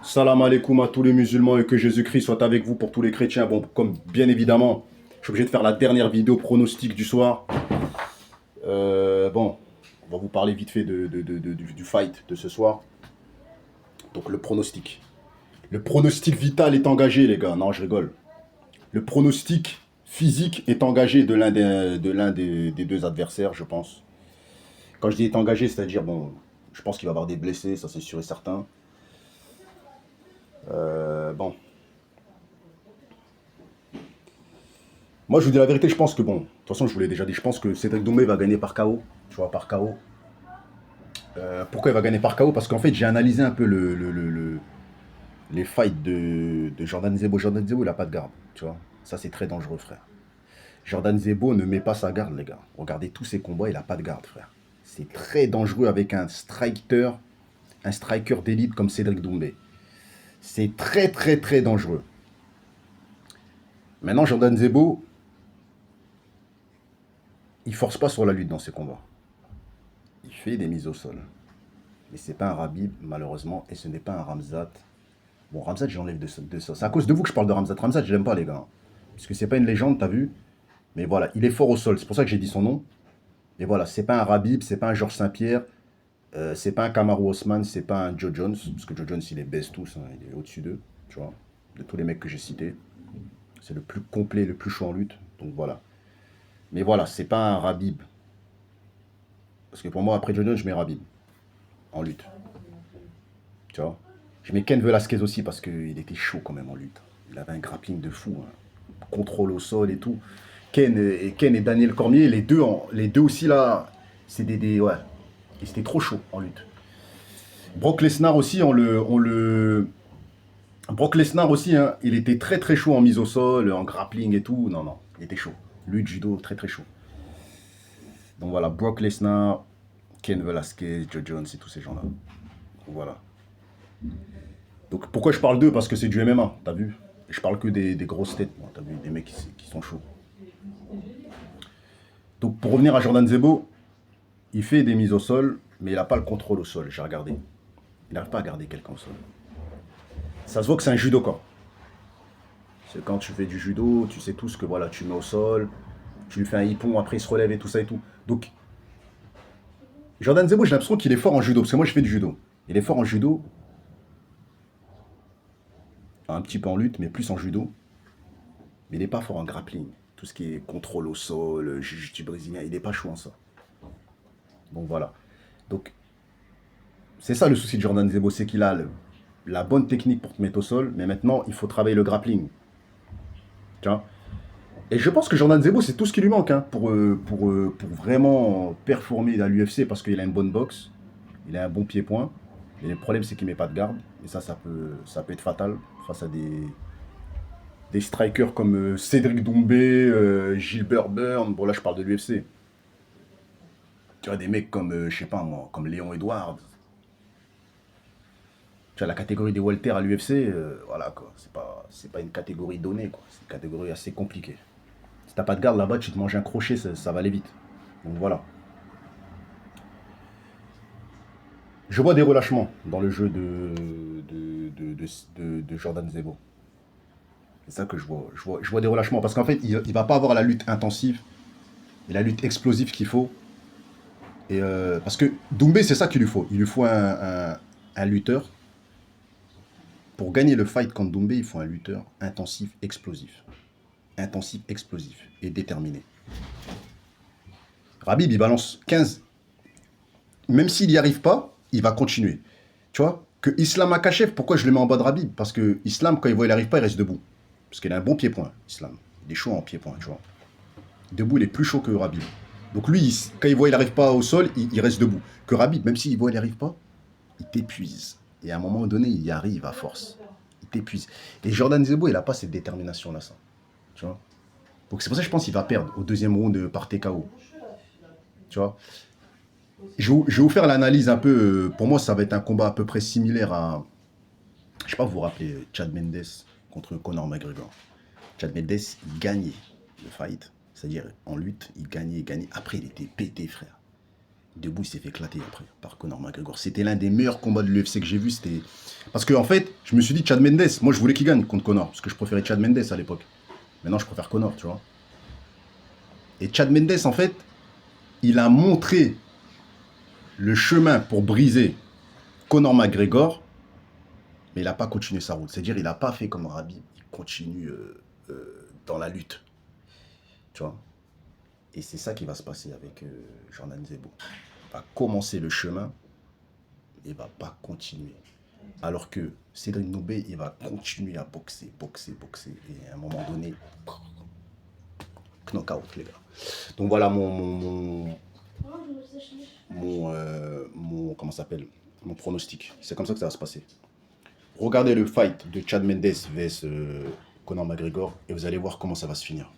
Salam alaikum à tous les musulmans et que Jésus-Christ soit avec vous pour tous les chrétiens. Bon, comme bien évidemment, je suis obligé de faire la dernière vidéo pronostic du soir. Bon, on va vous parler vite fait du fight de ce soir. Donc le pronostic. Le pronostic vital est engagé, les gars. Non, je rigole. Le pronostic physique est engagé des deux adversaires, je pense. Quand je dis est engagé, c'est-à-dire, bon, je pense qu'il va y avoir des blessés, ça c'est sûr et certain. Bon, moi, je vous dis la vérité, je pense que bon, de toute façon, je vous l'ai déjà dit, je pense que Cédric Doumbé va gagner par KO. Tu vois, par KO. Pourquoi il va gagner par KO? Parce qu'en fait, j'ai analysé un peu les fights de Jordan Zebo. Jordan Zebo, il n'a pas de garde. Tu vois, ça, c'est très dangereux, frère. Jordan Zebo ne met pas sa garde, les gars. Regardez tous ses combats, il n'a pas de garde, frère. C'est très dangereux avec un striker d'élite comme Cédric Doumbé. C'est très, très, très dangereux. Maintenant, Jordan Zebo, il force pas sur la lutte dans ses combats. Il fait des mises au sol. Mais c'est pas un Rabib, malheureusement, et ce n'est pas un Ramzat. Bon, Ramzat, j'enlève de ça. C'est à cause de vous que je parle de Ramzat. Ramzat, je l'aime pas, les gars. Parce que c'est pas une légende, t'as vu. Mais voilà, il est fort au sol. C'est pour ça que j'ai dit son nom. Et voilà, c'est pas un Rabib, c'est pas un Georges Saint-Pierre, c'est pas un Kamaru Osman, c'est pas un Joe Jones. Parce que Joe Jones, il les baisse tous, hein, il est au-dessus d'eux, tu vois. De tous les mecs que j'ai cités. C'est le plus complet, le plus chaud en lutte. Donc voilà. Mais voilà, c'est pas un Rabib. Parce que pour moi, après Joe Jones, je mets Rabib en lutte. Tu vois. Je mets Ken Velasquez aussi parce qu'il était chaud quand même en lutte. Il avait un grappling de fou, hein. Contrôle au sol et tout. Ken et Daniel Cormier, les deux aussi là, c'est ouais. Et c'était trop chaud en lutte. Brock Lesnar aussi, Brock Lesnar aussi, hein, il était très très chaud en mise au sol, en grappling et tout. Non, non, il était chaud. Lutte, judo, très très chaud. Donc voilà, Brock Lesnar, Ken Velasquez, Joe Jones et tous ces gens-là. Voilà. Donc pourquoi je parle d'eux? Parce que c'est du MMA, t'as vu? Et je parle que des grosses têtes, moi, t'as vu? Des mecs qui sont chauds. Donc pour revenir à Jordan Zebo, il fait des mises au sol, mais il n'a pas le contrôle au sol, j'ai regardé. Il n'arrive pas à garder quelqu'un au sol. Ça se voit que c'est un judoka. C'est quand tu fais du judo, tu sais tous que voilà, tu mets au sol, tu lui fais un hippon, après il se relève et tout ça et tout. Donc Jordan Zebo, j'ai l'impression qu'il est fort en judo, parce que moi je fais du judo. Il est fort en judo, un petit peu en lutte, mais plus en judo. Mais il n'est pas fort en grappling. Tout ce qui est contrôle au sol, jiu-jitsu brésilien, il n'est pas chaud en ça. Donc voilà. Donc c'est ça le souci de Jordan Zebo, c'est qu'il a la bonne technique pour te mettre au sol, mais maintenant il faut travailler le grappling. Tu vois. Et je pense que Jordan Zebo, c'est tout ce qui lui manque, hein, pour vraiment performer à l'UFC, parce qu'il a une bonne boxe, il a un bon pied-point. Et le problème, c'est qu'il ne met pas de garde. Et ça peut être fatal face à des strikers comme Cédric Doumbé, Gilbert Burns. Bon, là, je parle de l'UFC. Tu vois, des mecs comme, je sais pas moi, comme Léon Edwards. Tu vois, la catégorie des welter à l'UFC, voilà, quoi. C'est pas une catégorie donnée, quoi. C'est une catégorie assez compliquée. Si t'as pas de garde là-bas, tu te manges un crochet, ça va aller vite. Donc voilà. Je vois des relâchements dans le jeu de Jordan Zebo. C'est ça que je vois. Je vois des relâchements. Parce qu'en fait, il ne va pas avoir la lutte intensive et la lutte explosive qu'il faut. Et parce que Doumbé, c'est ça qu'il lui faut. Il lui faut un lutteur. Pour gagner le fight contre Doumbé, il faut un lutteur intensif, explosif. Intensif, explosif et déterminé. Rabib, il balance 15. Même s'il n'y arrive pas, il va continuer. Tu vois que Islam Akachev, pourquoi je le mets en bas de Rabib? Parce que Islam, quand il voit qu'il n'arrive pas, il reste debout. Parce qu'il a un bon pied-point, Islam. Il est chaud en pied-point, tu vois. Debout, il est plus chaud que Rabib. Donc lui, quand il voit qu'il n'arrive pas au sol, il reste debout. Que Rabib, même s'il voit qu'il n'arrive pas, il t'épuise. Et à un moment donné, il y arrive à force. Il t'épuise. Et Jordan Zebo, il n'a pas cette détermination-là, ça. Tu vois. Donc c'est pour ça que je pense qu'il va perdre au deuxième round par TKO. Tu vois. Je vais vous faire l'analyse un peu. Pour moi, ça va être un combat à peu près similaire à. Je ne sais pas, vous vous rappelez Chad Mendes contre Conor McGregor. Chad Mendes, il gagnait le fight. C'est-à-dire, en lutte, il gagnait. Après, il était pété, frère. Debout, il s'est fait éclater après par Conor McGregor. C'était l'un des meilleurs combats de l'UFC que j'ai vu. C'était parce que en fait, je me suis dit Chad Mendes. Moi, je voulais qu'il gagne contre Conor parce que je préférais Chad Mendes à l'époque. Maintenant, je préfère Conor, tu vois. Et Chad Mendes, en fait, il a montré le chemin pour briser Conor McGregor, mais il n'a pas continué sa route. C'est-à-dire, il n'a pas fait comme Khabib. Il continue dans la lutte, tu vois. Et c'est ça qui va se passer avec Jordan Zebo. Il va commencer le chemin et va pas continuer. Alors que Cédric Noubé, il va continuer à boxer, boxer, boxer. Et à un moment donné, knockout, les gars. Donc voilà mon comment ça s'appelle, mon pronostic. C'est comme ça que ça va se passer. Regardez le fight de Chad Mendes vs Conor McGregor et vous allez voir comment ça va se finir.